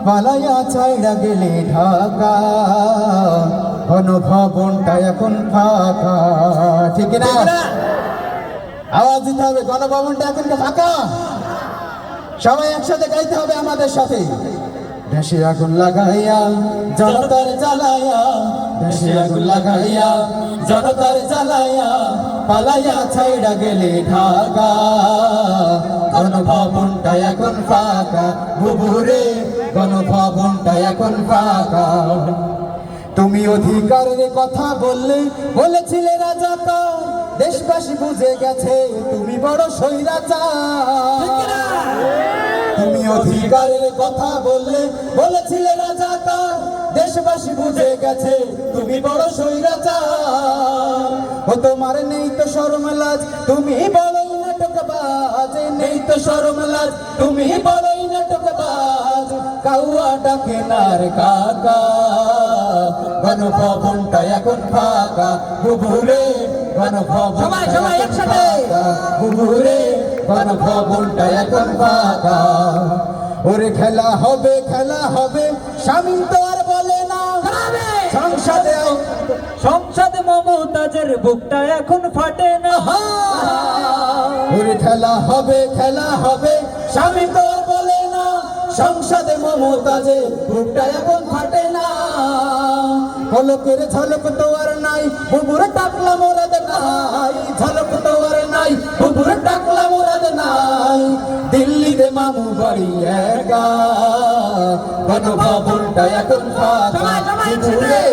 পালাইয়া ছাইড়া গেলে ঢাকা, গণভবনটা এখন ফাঁকা। ঠিক না? আওয়াজ দিতে হবে, গণভবনটা এখন ফাঁকা। সবাই একসাথে গাইতে হবে আমাদের সাথে। দেশে আগুন লাগাইয়া জনতার জ্বালাইয়া, দেশে আগুন লাগাইয়া জনতার জ্বালাইয়া, পালাইয়া ছাইড়া গেলে ঢাকা, গণভবনটা এখন ফাঁকা। বুবুরে গণভবনটা এখন ফাঁকা। তুমি অধিকারের কথা বললে, বলেছিলে রাজাকার, দেশবাসী বুঝে গেছে তুমি বড় স্বৈরাচার। তুমি অধিকারের কথা বললে, বলেছিলে রাজাকার, দেশবাসী বুঝে গেছে তুমি বড় স্বৈরাচার। ও তোমার নেই তো শরম লাজ, তুমি বড়ই নাটকবাজ, নেই তো শরম লাজ, তুমি বড়ই নাটকবাজ। কাউয়া ডাকে নার কাকা, গণভবনটা এখন ফাঁকা। বুবুরে গণভবনটা একসাথে, বুবুরে গণভবনটা এখন ফাঁকা। ওরে খেলা হবে, খেলা হবে, শামীম তো আর বলে না সংসদে, সংসদে মমতাজের বুকটা এখন ফাটে না। ওরে খেলা হবে, খেলা হবে, শামীম তো আর বলে না সংসদে মমতাজের বুকটা এখন ফাটে না। ঝলকের ঝলক তো আর নাই, বুবুর টাকলা মোরাদ নাই, ঝলক তো আর নাই, বুবুর টাকলা মোরাদ নাই। দিল্লিতে মামু বাড়ি একা, গণভবনটা এখন ফাঁকা। বুবুরে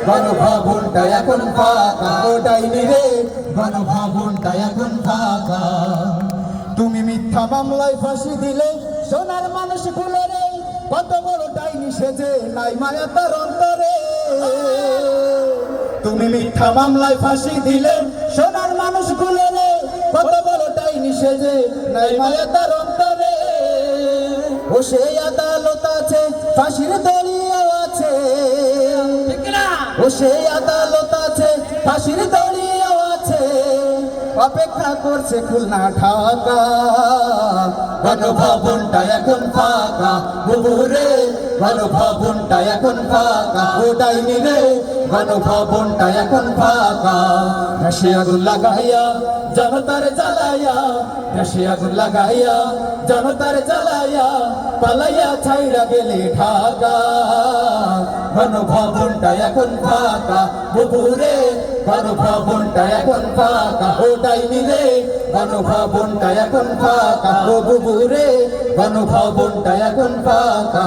গণভবনটা এখন ফাঁকা। ওটাই নিরে গণভবনটা এখন ফাঁকা। তুমি মিথ্যা মামলায় ফাঁসি দিলে সোনার মানুষ খুলে রে, কত বড় ডাইনি সেজে নাই মায়া তার অন্তরে। তুমি মিথ্যা মামলায় ফাঁসি দিলে সোনার মানুষ খুলে রে, কত বড় ডাইনি সেজে নাই মায়া তার অন্তরে। ও সেই আদালত আছে, ফাঁসির দড়িও আছে, ও সেই আদালত আছে, ফাঁসির দড়িও আছে, অপেক্ষা করছে খুলনা ঢাকা, গণভবনটা এখন ফাঁকা। বুবুরে গণভবনটা এখন ফাঁকা। ওটাই নিরে গণভবনটা এখন ফাঁকা। দেশে আগুন লাগাইয়া জনতার জ্বালাইয়া, দেশে আগুন লাগাইয়া জনতার জ্বালাইয়া, পালাইয়া ছাইড়া গেলে ঢাকা, গণভবনটা এখন ফাঁকা। বুবুরে গণভবনটা এখন ফাঁকা। ওটাই নিরে গণভবনটা এখন ফাঁকা। ও বুবুরে গণভবনটা এখন ফাঁকা।